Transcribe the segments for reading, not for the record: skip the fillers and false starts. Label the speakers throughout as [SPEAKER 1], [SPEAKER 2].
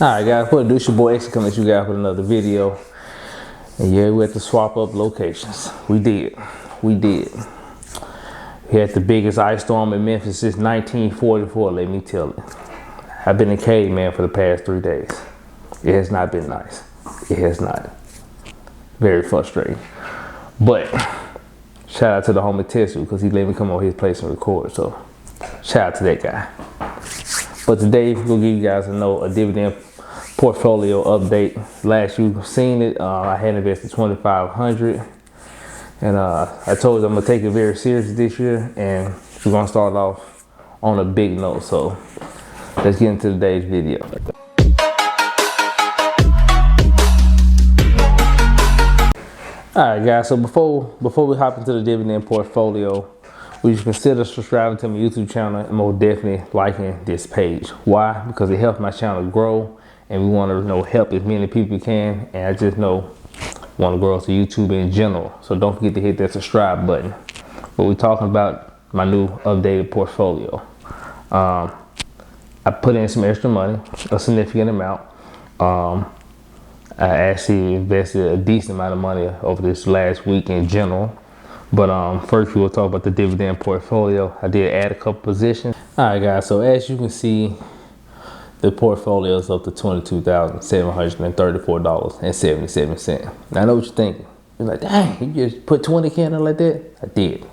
[SPEAKER 1] Alright guys, what it do? It's your boy X coming at you guys with another video. And yeah, we had to swap up locations. We did. We had the biggest ice storm in Memphis since 1944, let me tell you. I've been in caveman for the past 3 days. It has not been nice. It has not. Very frustrating. But shout out to the homie Tessu because he let me come over his place and record. So shout out to that guy. But today we'll give you guys a dividend portfolio update. Last you've seen it, I had invested $2,500, and I told you I'm gonna take it very serious this year, and we're gonna start off on a big note. So let's get into today's video. All right, guys. So before we hop into the dividend portfolio, we should consider subscribing to my YouTube channel and most definitely liking this page. Why? Because it helps my channel grow, and we want to help as many people can. And I just want to grow to YouTube in general. So don't forget to hit that subscribe button. But we're talking about my new updated portfolio. I put in some extra money, a significant amount. I actually invested a decent amount of money over this last week in general. But first we will talk about the dividend portfolio. I did add a couple positions. All right, guys. So as you can see, the portfolio is up to $22,734.77. Now I know what you're thinking. You're like, dang, you just put 20K in there like that? I did.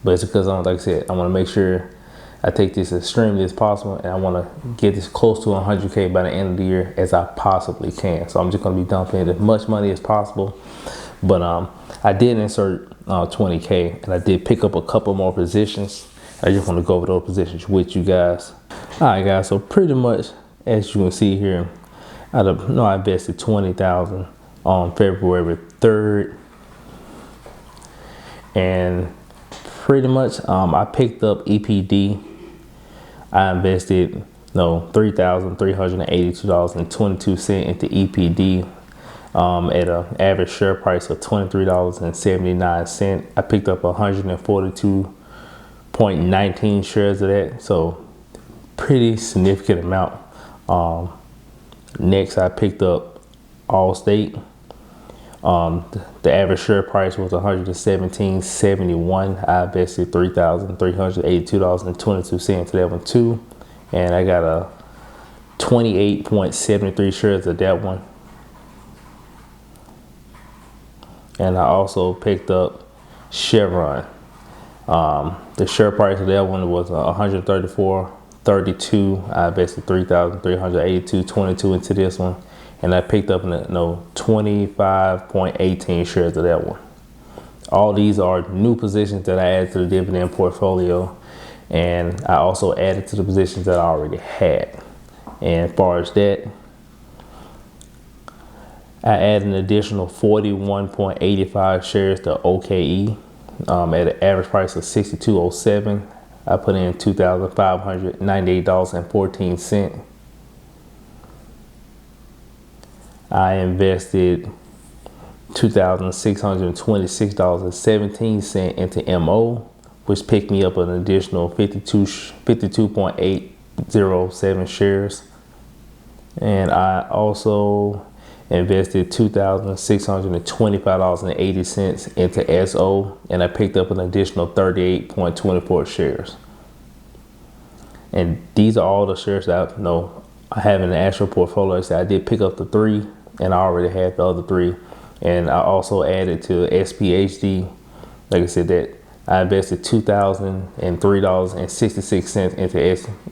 [SPEAKER 1] But it's because, like I said, I want to make sure I take this as extremely as possible, and I want to get this close to 100K by the end of the year as I possibly can. So I'm just going to be dumping as much money as possible. But I did insert 20K, and I did pick up a couple more positions. I just want to go over those positions with you guys. All right, guys. So pretty much, as you can see here, I invested $20,000 on February 3rd, and pretty much I picked up EPD. I invested $3,382.22 into EPD. At an average share price of $23.79. I picked up 142.19 shares of that, so pretty significant amount. Next, I picked up Allstate. The average share price was $117.71. I invested $3,382.22 to that one too, and I got a 28.73 shares of that one. And I also picked up Chevron. The share price of that one was $134.32. I invested $3,382.22 into this one, and I picked up 25.18 shares of that one. All these are new positions that I added to the dividend portfolio, and I also added to the positions that I already had. And as far as that, I added an additional 41.85 shares to OKE at an average price of $62.07. I put in $2,598.14. I invested $2,626.17 into MO, which picked me up an additional 52.807 shares. And I also invested $2,625.80 into SO, and I picked up an additional 38.24 shares. And these are all the shares that I have in the actual portfolio. So I did pick up the 3, and I already had the other 3. And I also added to SPHD. Like I said, that I invested $2,003.66 into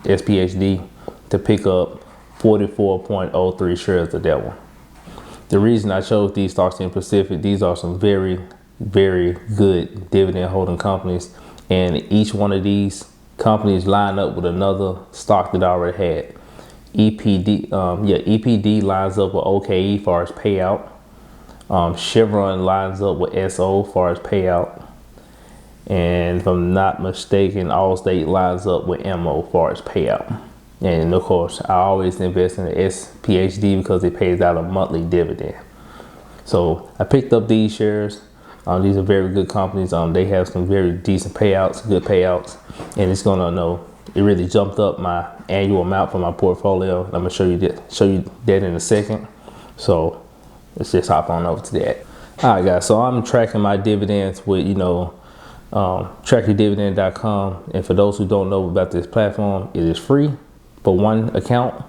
[SPEAKER 1] SPHD to pick up 44.03 shares of that one. The reason I chose these stocks in Pacific, these are some very, very good dividend holding companies, and each one of these companies line up with another stock that I already had. EPD lines up with OKE far as payout. Chevron lines up with SO far as payout, and if I'm not mistaken, Allstate lines up with MO far as payout. And of course, I always invest in the SPHD because it pays out a monthly dividend. So I picked up these shares. These are very good companies. They have some very decent payouts, good payouts, and it's gonna it really jumped up my annual amount for my portfolio. I'm gonna show you that in a second. So let's just hop on over to that. All right, guys. So I'm tracking my dividends with trackyourdividend.com. And for those who don't know about this platform, it is free for one account.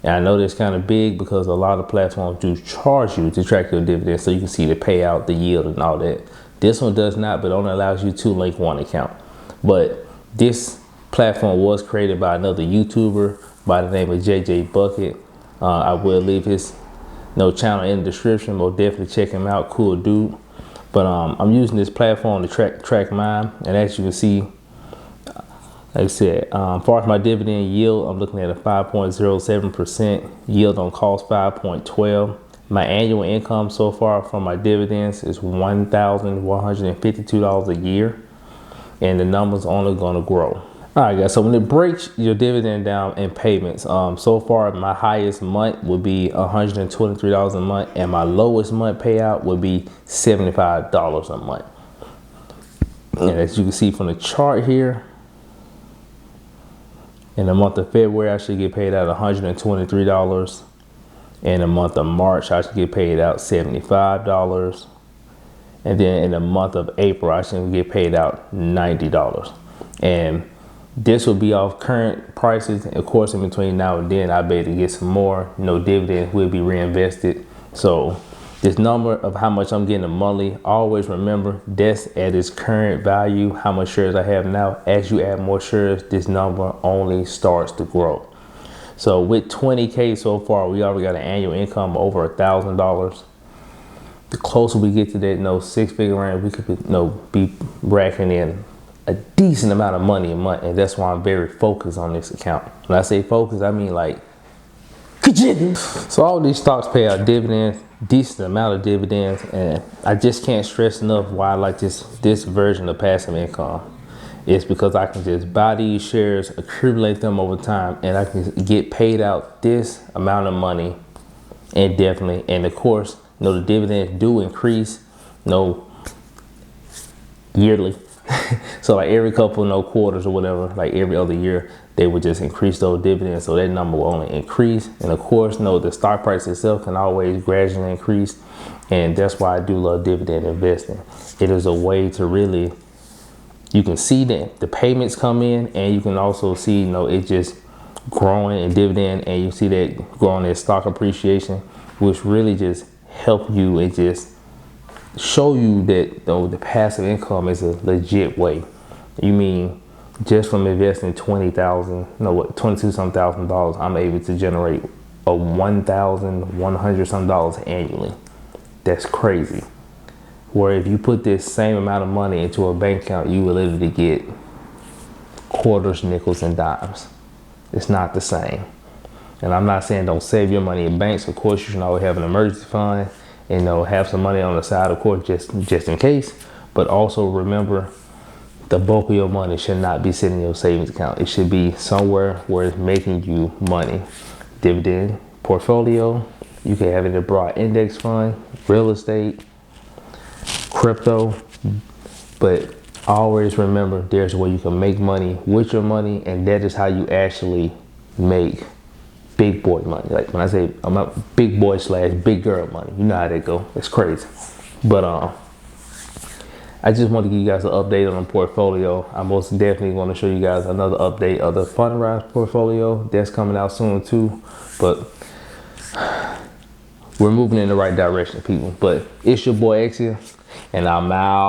[SPEAKER 1] And I know that's kind of big because a lot of platforms do charge you to track your dividends so you can see the payout, the yield, and all that. This one does not, but only allows you to link one account. But this platform was created by another YouTuber by the name of JJ Bucket. I will leave his channel in the description. We'll definitely check him out. Cool dude. But I'm using this platform to track mine, and as you can see, like I said, as far as my dividend yield, I'm looking at a 5.07%, yield on cost 5.12. My annual income so far from my dividends is $1,152 a year, and the number's only going to grow. All right, guys, so when it breaks your dividend down in payments, so far my highest month would be $123 a month, and my lowest month payout would be $75 a month. And as you can see from the chart here, in the month of February, I should get paid out $123. In the month of March, I should get paid out $75. And then in the month of April, I should get paid out $90. And this will be off current prices. Of course, in between now and then, I bet to get some more. Dividends will be reinvested. So this number of how much I'm getting a monthly, always remember that's at its current value, how much shares I have now. As you add more shares, this number only starts to grow. So with 20K so far, we already got an annual income over $1,000. The closer we get to that six-figure range, we could be racking in a decent amount of money a month, and that's why I'm very focused on this account. When I say focused, I mean like so all these stocks pay out dividends, decent amount of dividends, and I just can't stress enough why I like this version of passive income. It's because I can just buy these shares, accumulate them over time, and I can get paid out this amount of money indefinitely. And of course, the dividends do increase yearly. So like every couple quarters or whatever, like every other year, they would just increase those dividends, so that number will only increase. And of course, the stock price itself can always gradually increase, and that's why I do love dividend investing. It is a way to really, you can see that the payments come in, and you can also see it just growing in dividend, and you see that growing in stock appreciation, which really just help you and just show you that the passive income is a legit way. You mean just from investing $22,000, I'm able to generate a $1,100 some annually. That's crazy. Where if you put this same amount of money into a bank account, you will literally get quarters, nickels, and dimes. It's not the same. And I'm not saying don't save your money in banks. Of course, you should always have an emergency fund and have some money on the side, of course, just in case. But also remember, the bulk of your money should not be sitting in your savings account. It should be somewhere where it's making you money. Dividend portfolio, you can have it in a broad index fund, real estate, crypto. But always remember, there's a way you can make money with your money, and that is how you actually make big boy money. Like when I say I'm a big boy / big girl money, you know how that go. It's crazy. But I just want to give you guys an update on the portfolio. I most definitely want to show you guys another update of the funded portfolio that's coming out soon too. But we're moving in the right direction, people. But it's your boy X here, and I'm out.